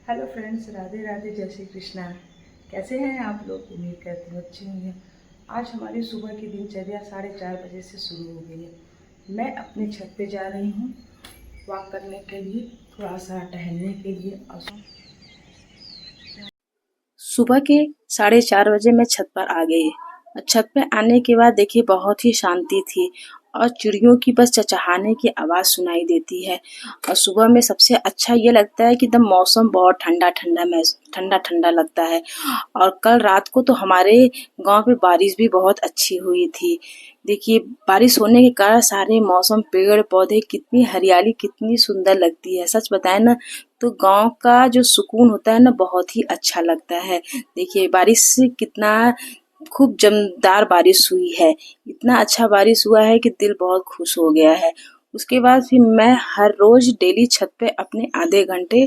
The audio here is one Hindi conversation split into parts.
हेलो फ्रेंड्स, राधे राधे, जय श्री कृष्णा। कैसे हैं आप लोग? उम्मीद करती हूँ अच्छे होंगे। आज हमारी सुबह की दिनचर्या 4:30 बजे से शुरू हो गई है। मैं अपने छत पे जा रही हूँ वॉक करने के लिए, थोड़ा सा टहलने के लिए। और सुबह के 4:30 बजे मैं छत पर आ गई और छत पे आने के बाद देखिए बहुत ही शांति थी और चिड़ियों की बस चहचहाने की आवाज़ सुनाई देती है। और सुबह में सबसे अच्छा ये लगता है कि एकदम मौसम बहुत ठंडा ठंडा ठंडा ठंडा लगता है। और कल रात को तो हमारे गांव पे बारिश भी बहुत अच्छी हुई थी। देखिए, बारिश होने के कारण सारे मौसम, पेड़ पौधे, कितनी हरियाली, कितनी सुंदर लगती है। सच बताएं ना तो गांव का जो सुकून होता है ना, बहुत ही अच्छा लगता है। देखिए, बारिश से कितना खूब जमदार बारिश हुई है। इतना अच्छा बारिश हुआ है कि दिल बहुत खुश हो गया है। उसके बाद फिर मैं हर रोज डेली छत पे अपने आधे घंटे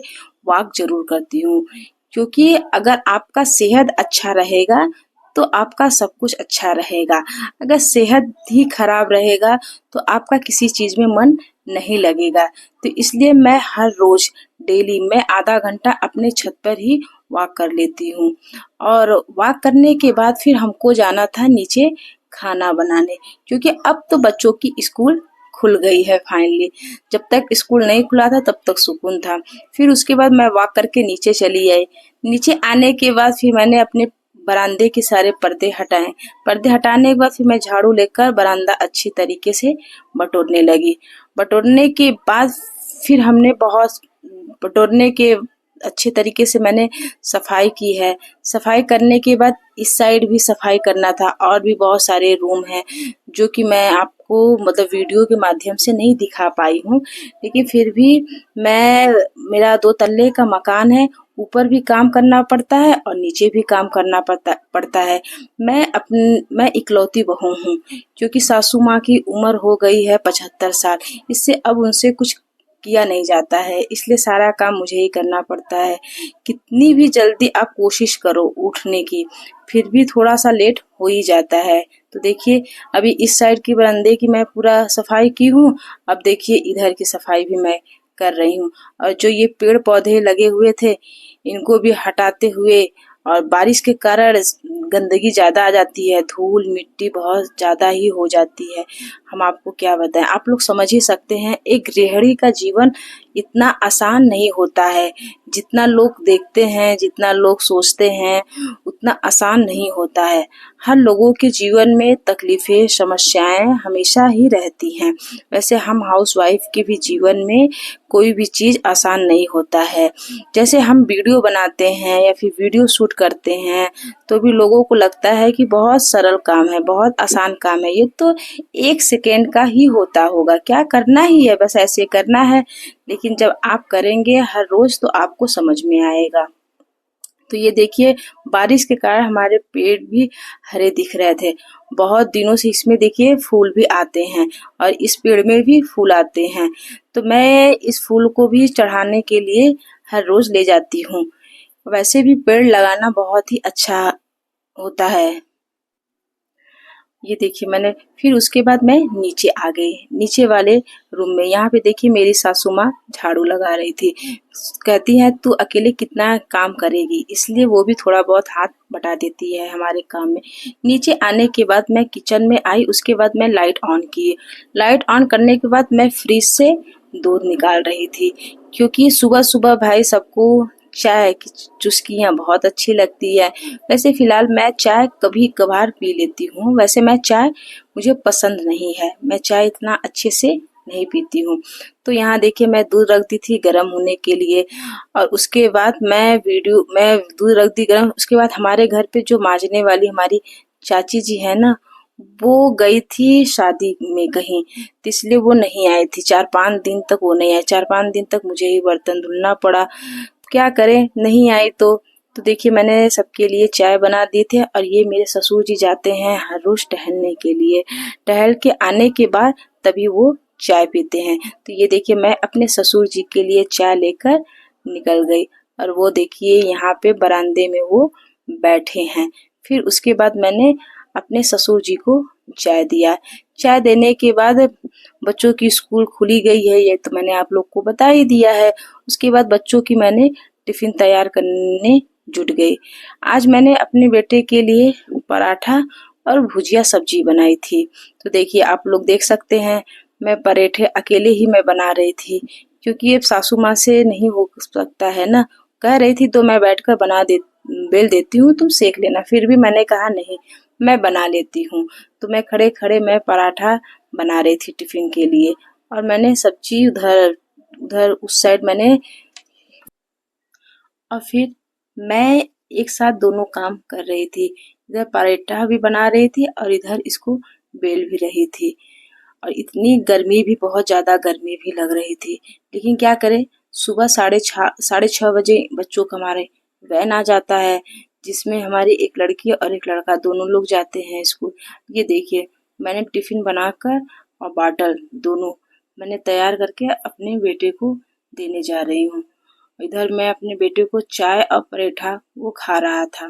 वॉक जरूर करती हूँ, क्योंकि अगर आपका सेहत अच्छा रहेगा तो आपका सब कुछ अच्छा रहेगा। अगर सेहत ही खराब रहेगा तो आपका किसी चीज में मन नहीं लगेगा। तो इसलिए मैं हर रोज डेली मैं आधा घंटा अपने छत पर ही वॉक कर लेती हूँ। और वॉक करने के बाद फिर हमको जाना था नीचे खाना बनाने, क्योंकि अब तो बच्चों की स्कूल खुल गई है फाइनली। जब तक स्कूल नहीं खुला था तब तक सुकून था। फिर उसके बाद मैं वॉक करके नीचे चली आई। नीचे आने के बाद फिर मैंने अपने बरामदे के सारे पर्दे हटाए। पर्दे हटाने के बाद फिर मैं झाड़ू लेकर बरामदा अच्छी तरीके से बटोरने लगी। बटोरने के बाद फिर हमने बहुत बटोरने के अच्छे तरीके से मैंने सफाई की है। सफाई करने के बाद इस साइड भी सफाई करना था, और भी बहुत सारे रूम हैं जो कि मैं आपको मतलब वीडियो के माध्यम से नहीं दिखा पाई हूँ। लेकिन फिर भी मैं मेरा 2 तल्ले का मकान है, ऊपर भी काम करना पड़ता है और नीचे भी काम करना पड़ता है। मैं इकलौती बहू हूँ, क्योंकि सासू माँ की उम्र हो गई है 75 साल। इससे अब उनसे कुछ किया नहीं जाता है, इसलिए सारा काम मुझे ही करना पड़ता है। कितनी भी जल्दी आप कोशिश करो उठने की, फिर भी थोड़ा सा लेट हो ही जाता है। तो देखिए, अभी इस साइड की बरामदे की मैं पूरा सफाई की हूँ। अब देखिए इधर की सफाई भी मैं कर रही हूँ। और जो ये पेड़ पौधे लगे हुए थे इनको भी हटाते हुए, और बारिश के कारण गंदगी ज्यादा आ जाती है, धूल मिट्टी बहुत ज्यादा ही हो जाती है। हम आपको क्या बताएं, आप लोग समझ ही सकते हैं एक गृहिणी का जीवन इतना आसान नहीं होता है। जितना लोग देखते हैं, जितना लोग सोचते हैं, उतना आसान नहीं होता है। हर लोगों के जीवन में तकलीफें, समस्याएं हमेशा ही रहती हैं। वैसे हम हाउसवाइफ के भी जीवन में कोई भी चीज आसान नहीं होता है। जैसे हम वीडियो बनाते हैं या फिर वीडियो शूट करते हैं तो भी लोगों को लगता है कि बहुत सरल काम है, बहुत आसान काम है, ये तो 1 सेकेंड का ही होता होगा, क्या करना ही है, बस ऐसे करना है। लेकिन जब आप करेंगे हर रोज तो आपको समझ में आएगा। तो ये देखिए, बारिश के कारण हमारे पेड़ भी हरे दिख रहे थे। बहुत दिनों से इसमें देखिए फूल भी आते हैं और इस पेड़ में भी फूल आते हैं। तो मैं इस फूल को भी चढ़ाने के लिए हर रोज ले जाती हूँ। वैसे भी पेड़ लगाना बहुत ही अच्छा होता है। ये देखिए, मैंने फिर उसके बाद मैं नीचे आ गई, नीचे वाले रूम में। यहाँ पे देखिए मेरी सासू माँ झाड़ू लगा रही थी। कहती है तू अकेले कितना काम करेगी, इसलिए वो भी थोड़ा बहुत हाथ बटा देती है हमारे काम में। नीचे आने के बाद मैं किचन में आई, उसके बाद मैं लाइट ऑन की। लाइट ऑन करने के बाद मैं फ्रिज से दूध निकाल रही थी, क्योंकि सुबह सुबह भाई सबको चाय की चुस्कियाँ बहुत अच्छी लगती है। वैसे फिलहाल मैं चाय कभी कभार पी लेती हूँ, वैसे मैं चाय मुझे पसंद नहीं है, मैं चाय इतना अच्छे से नहीं पीती हूँ। तो यहाँ देखिए मैं दूध रख दी थी गर्म होने के लिए, और उसके बाद मैं दूध रख दी गर्म। उसके बाद हमारे घर पे जो मांजने वाली हमारी चाची जी है ना, वो गई थी शादी में कहीं, तो इसलिए वो नहीं आई थी। 4-5 दिन तक वो नहीं आई, 4-5 दिन तक मुझे ही बर्तन धुलना पड़ा। क्या करें, नहीं आई तो देखिए मैंने सबके लिए चाय बना दिए थे। और ये मेरे ससुर जी जाते हैं हर रोज टहलने के लिए, टहल के आने के बाद तभी वो चाय पीते हैं। तो ये देखिए मैं अपने ससुर जी के लिए चाय लेकर निकल गई, और वो देखिए यहाँ पे बरामदे में वो बैठे हैं। फिर उसके बाद मैंने अपने ससुर जी को चाय दिया। चाय देने के बाद बच्चों की स्कूल खुली गई है, ये तो मैंने आप लोग को बता ही दिया है। उसके बाद बच्चों की मैंने टिफिन तैयार करने जुट गई। आज मैंने अपने बेटे के लिए पराठा और भुजिया सब्जी बनाई थी। तो देखिए आप लोग देख सकते हैं, मैं पराठे अकेले ही मैं बना रही थी, क्योंकि ये सासू माँ से नहीं हो सकता है ना। कह रही थी तो मैं बैठकर बेल देती हूँ, तुम सेक लेना। फिर भी मैंने कहा नहीं, मैं बना लेती हूँ। तो मैं खड़े खड़े मैं पराठा बना रही थी टिफिन के लिए, और मैंने सब्जी उधर उधर उस साइड मैंने, और फिर मैं एक साथ दोनों काम कर रही थी। इधर पराठा भी बना रही थी और इधर इसको बेल भी रही थी। और इतनी गर्मी भी, बहुत ज़्यादा गर्मी भी लग रही थी, लेकिन क्या करें, सुबह साढ़े छः बजे बच्चों का हमारे वैन आ जाता है, जिसमें हमारी एक लड़की और एक लड़का दोनों लोग जाते हैं स्कूल। ये देखिए, मैंने टिफिन बनाकर और बॉटल दोनों मैंने तैयार करके अपने बेटे को देने जा रही हूँ। इधर मैं अपने बेटे को चाय और पराठा वो खा रहा था।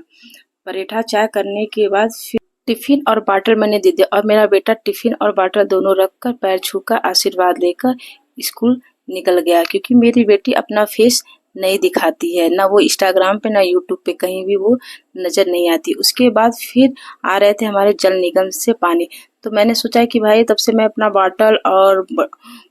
पराठा चाय करने के बाद फिर टिफिन और बॉटल मैंने दे दिया, और मेरा बेटा टिफिन और बॉटल दोनों रखकर पैर छूकर आशीर्वाद लेकर स्कूल निकल गया, क्योंकि मेरी बेटी अपना फेस नहीं दिखाती है, ना वो इंस्टाग्राम पे ना यूट्यूब पे कहीं भी वो नजर नहीं आती। उसके बाद फिर आ रहे थे हमारे जल निगम से पानी, तो मैंने सोचा कि भाई तब से मैं अपना बॉटल और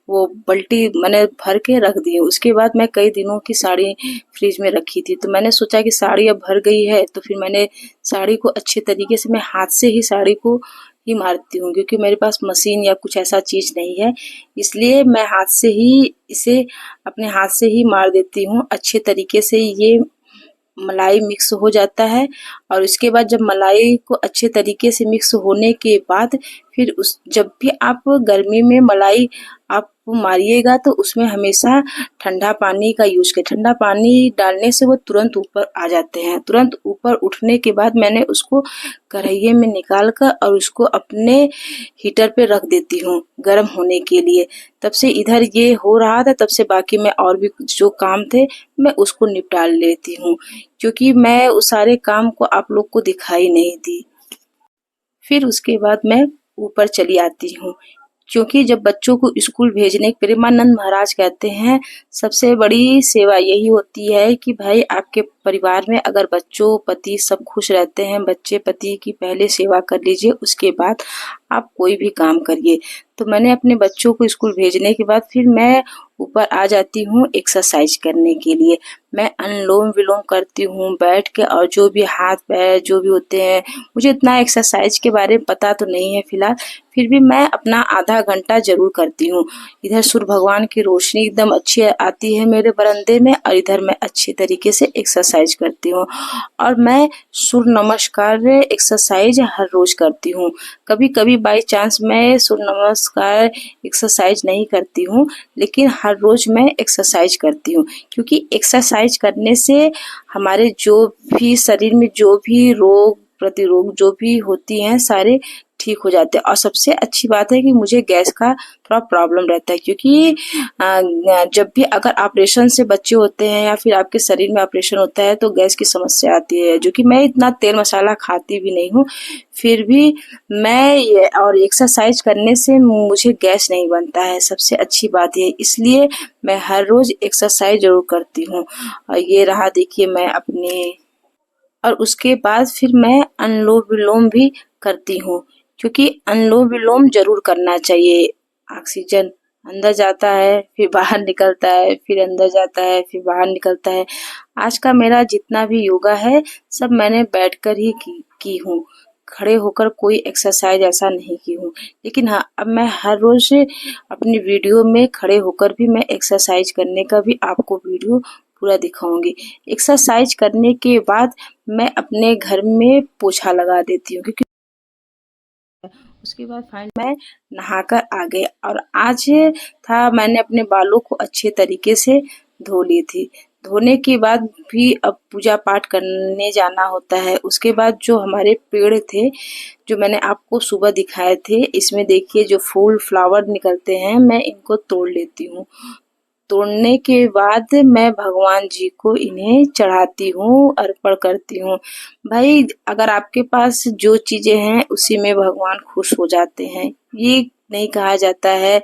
वो बल्टी मैंने भर के रख दी। उसके बाद मैं कई दिनों की साड़ी फ्रिज में रखी थी, तो मैंने सोचा कि साड़ी अब भर गई है, तो फिर मैंने साड़ी को अच्छे तरीके से मैं हाथ से ही साड़ी को ही मारती हूँ, क्योंकि मेरे पास मशीन या कुछ ऐसा चीज नहीं है, इसलिए मैं हाथ से ही इसे अपने हाथ से ही मार देती हूँ। अच्छे तरीके से ये मलाई मिक्स हो जाता है, और उसके बाद जब मलाई को अच्छे तरीके से मिक्स होने के बाद फिर जब भी आप गर्मी में मलाई आप मारिएगा तो उसमें हमेशा ठंडा पानी का यूज करें। ठंडा पानी डालने से वो तुरंत ऊपर आ जाते हैं। तुरंत ऊपर उठने के बाद मैंने उसको कढ़ाई में निकाल कर और उसको अपने हीटर पे रख देती हूँ गर्म होने के लिए। तब से इधर ये हो रहा था, तब से बाकी मैं और भी जो काम थे मैं उसको निपटा लेती हूँ, क्योंकि मैं उस सारे काम को आप लोग को दिखाई नहीं दी। फिर उसके बाद मैं ऊपर चली आती हूँ, क्योंकि जब बच्चों को स्कूल भेजने, प्रेमानंद महाराज कहते हैं सबसे बड़ी सेवा यही होती है कि भाई आपके परिवार में अगर बच्चों पति सब खुश रहते हैं, बच्चे पति की पहले सेवा कर लीजिए, उसके बाद आप कोई भी काम करिए। तो मैंने अपने बच्चों को स्कूल भेजने के बाद फिर मैं ऊपर आ जाती हूँ एक्सरसाइज करने के लिए। मैं अनुलोम विलोम करती हूँ बैठ के, और जो भी हाथ पैर जो भी होते हैं, मुझे इतना एक्सरसाइज के बारे में पता तो नहीं है फिलहाल, फिर भी मैं अपना आधा घंटा जरूर करती हूँ। इधर सूर्य भगवान की रोशनी एकदम अच्छी आती है मेरे बरामदे में, और इधर मैं अच्छे तरीके से एक्सरसाइज करती हूँ। और मैं सूर्य नमस्कार एक्सरसाइज हर रोज करती हूँ। कभी कभी बाई चांस मैं सूर्य नमस्कार एक्सरसाइज नहीं करती हूँ, लेकिन हर रोज मैं एक्सरसाइज करती हूँ, क्योंकि एक्सरसाइज करने से हमारे जो भी शरीर में जो भी रोग प्रतिरोग जो भी होती हैं सारे ठीक हो जाते हैं। और सबसे अच्छी बात है कि मुझे गैस का थोड़ा प्रॉब्लम रहता है, क्योंकि जब भी अगर ऑपरेशन से बच्चे होते हैं या फिर आपके शरीर में ऑपरेशन होता है तो गैस की समस्या आती है, जो कि मैं इतना तेल मसाला खाती भी नहीं हूँ, फिर भी मैं ये और एक्सरसाइज करने से मुझे गैस नहीं बनता है, सबसे अच्छी बात है। इसलिए मैं हर रोज एक्सरसाइज जरूर करती हूँ। और ये रहा देखिए मैं अपने, और उसके बाद फिर मैं अनुलोम विलोम भी करती हूँ, क्योंकि अनुलोम विलोम जरूर करना चाहिए। ऑक्सीजन अंदर जाता है फिर बाहर निकलता है, फिर अंदर जाता है फिर बाहर निकलता है। आज का मेरा जितना भी योगा है सब मैंने बैठकर ही की हूँ, खड़े होकर कोई एक्सरसाइज ऐसा नहीं की हूँ। लेकिन हाँ, अब मैं हर रोज अपनी वीडियो में खड़े होकर भी मैं एक्सरसाइज करने का भी आपको वीडियो पूरा दिखाऊंगी। एक्सरसाइज करने के बाद मैं अपने घर में पोछा लगा देती हूँ, क्योंकि उसके बाद फाइनल मैं नहाकर आ गई। और आज था मैंने अपने बालों को अच्छे तरीके से धो ली थी। धोने के बाद भी अब पूजा पाठ करने जाना होता है। उसके बाद जो हमारे पेड़ थे जो मैंने आपको सुबह दिखाए थे, इसमें देखिए जो फूल फ्लावर निकलते हैं मैं इनको तोड़ लेती हूँ। तोड़ने के बाद मैं भगवान जी को इन्हें चढ़ाती हूँ, अर्पण करती हूँ। भाई अगर आपके पास जो चीजें हैं उसी में भगवान खुश हो जाते हैं। ये नहीं कहा जाता है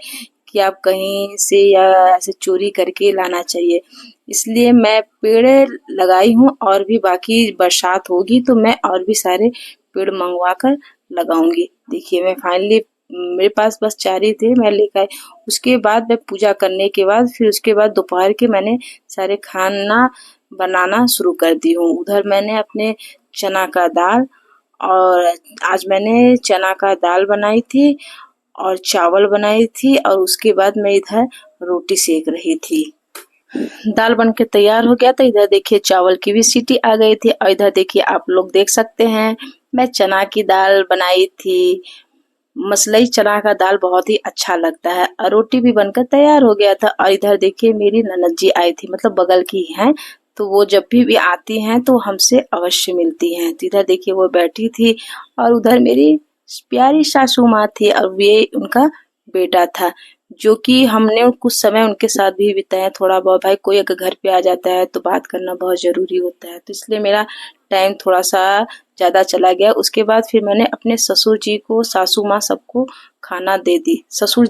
कि आप कहीं से या ऐसे चोरी करके लाना चाहिए। इसलिए मैं पेड़ लगाई हूँ और भी बाकी बरसात होगी तो मैं और भी सारे पेड़ मंगवा कर लगाऊंगी। देखिए मैं फाइनली मेरे पास बस 4 ही थे, मैं लेकर आई। उसके बाद मैं पूजा करने के बाद फिर उसके बाद दोपहर के मैंने सारे खाना बनाना शुरू कर दी हूँ। उधर मैंने अपने चना का दाल और आज मैंने चना का दाल बनाई थी और चावल बनाई थी और उसके बाद मैं इधर रोटी सेक रही थी। दाल बन के तैयार हो गया था। इधर देखिए चावल की भी सीटी आ गई थी और इधर देखिए आप लोग देख सकते हैं मैं चना की दाल बनाई थी। मसलई चना का दाल बहुत ही अच्छा लगता है और रोटी भी बनकर तैयार हो गया था। और इधर देखिए मेरी ननद जी आई थी, मतलब बगल की हैं, तो वो जब भी आती हैं तो हमसे अवश्य मिलती हैं। तो इधर देखिए वो बैठी थी और उधर मेरी प्यारी सासू माँ थी और वे उनका बेटा था, जो कि हमने कुछ समय उनके साथ भी बिताया। थोड़ा बहुत भाई कोई अगर घर पे आ जाता है तो बात करना बहुत जरूरी होता है, तो इसलिए मेरा टाइम थोड़ा सा ज्यादा चला गया। उसके बाद फिर मैंने अपने ससुर जी को, सासू माँ सबको खाना दे दी। ससुर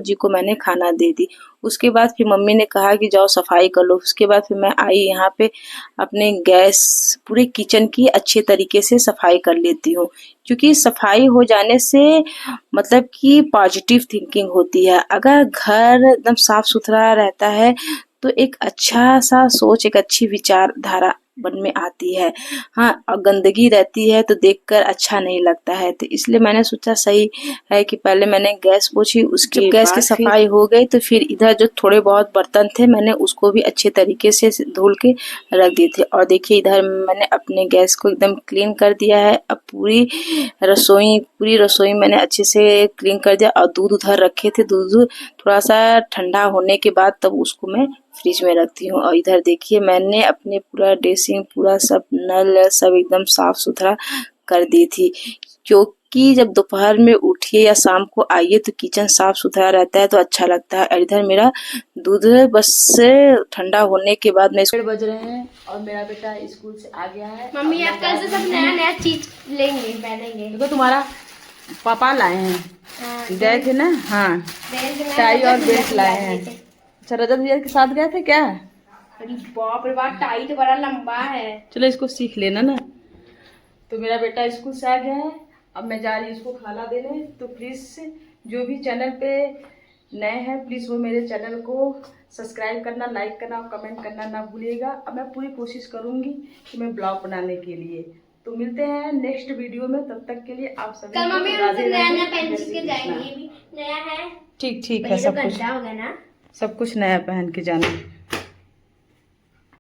जी को मैंने खाना दे दी। उसके बाद फिर मम्मी ने कहा कि जाओ सफाई कर लो। उसके बाद फिर मैं आई यहाँ पे अपने गैस पूरे किचन की अच्छे तरीके से सफाई कर लेती हूँ, क्योंकि सफाई हो जाने से मतलब कि पॉजिटिव थिंकिंग होती है। अगर घर एकदम साफ सुथरा रहता है तो एक अच्छा सा सोच, एक अच्छी विचारधारा मन में आती है। हाँ, और गंदगी रहती है तो देखकर अच्छा नहीं लगता है, तो इसलिए मैंने सोचा सही है कि पहले मैंने गैस पोछी। उसके गैस की सफाई हो गई तो फिर इधर जो थोड़े बहुत बर्तन थे मैंने उसको भी अच्छे तरीके से धुल के रख दिए थे। और देखिए इधर मैंने अपने गैस को एकदम क्लीन कर दिया है। अब पूरी रसोई मैंने अच्छे से क्लीन कर दिया। और दूध उधर रखे थे, दूध थोड़ा सा ठंडा होने के बाद तब उसको मैं फ्रिज में रखती हूँ। और इधर देखिए मैंने अपने पूरा ड्रेसिंग, पूरा सब नल सब एकदम साफ सुथरा कर दी थी, क्योंकि जब दोपहर में उठिए या शाम को आइए तो किचन साफ सुथरा रहता है तो अच्छा लगता है। और इधर मेरा दूध बस ठंडा होने के बाद मैं इसको बज रहे हैं और मेरा बेटा स्कूल से आ गया है। मम्मी आप कल से सब नया नया चीज लेंगे, पहनेंगे। देखो तुम्हारा पापा लाए हैं, गए थे ना, हाँ टाई और बेल्ट लाए हैं। अच्छा रजत भैया के साथ गए थे क्या? अरे बाप रे बाप, टाई तो बड़ा लंबा है। चलो इसको सीख लेना ना। तो मेरा बेटा स्कूल से आ गया है, अब मैं जा रही हूँ इसको खाना देने। तो प्लीज जो भी चैनल पे नए हैं प्लीज वो मेरे चैनल को सब्सक्राइब करना, लाइक करना और कमेंट करना ना भूलिएगा। अब मैं पूरी कोशिश करूंगी कि मैं ब्लॉग बनाने के लिए। तो मिलते हैं नेक्स्ट वीडियो में, तब तक के लिए आप सभी कल मम्मी राधे नया राधे, नया पहन जय श्री के जाएंगे, कृष्णा। ये भी नया है। ठीक है, सब कुछ हो गया ना। सब कुछ नया पहन के जाना।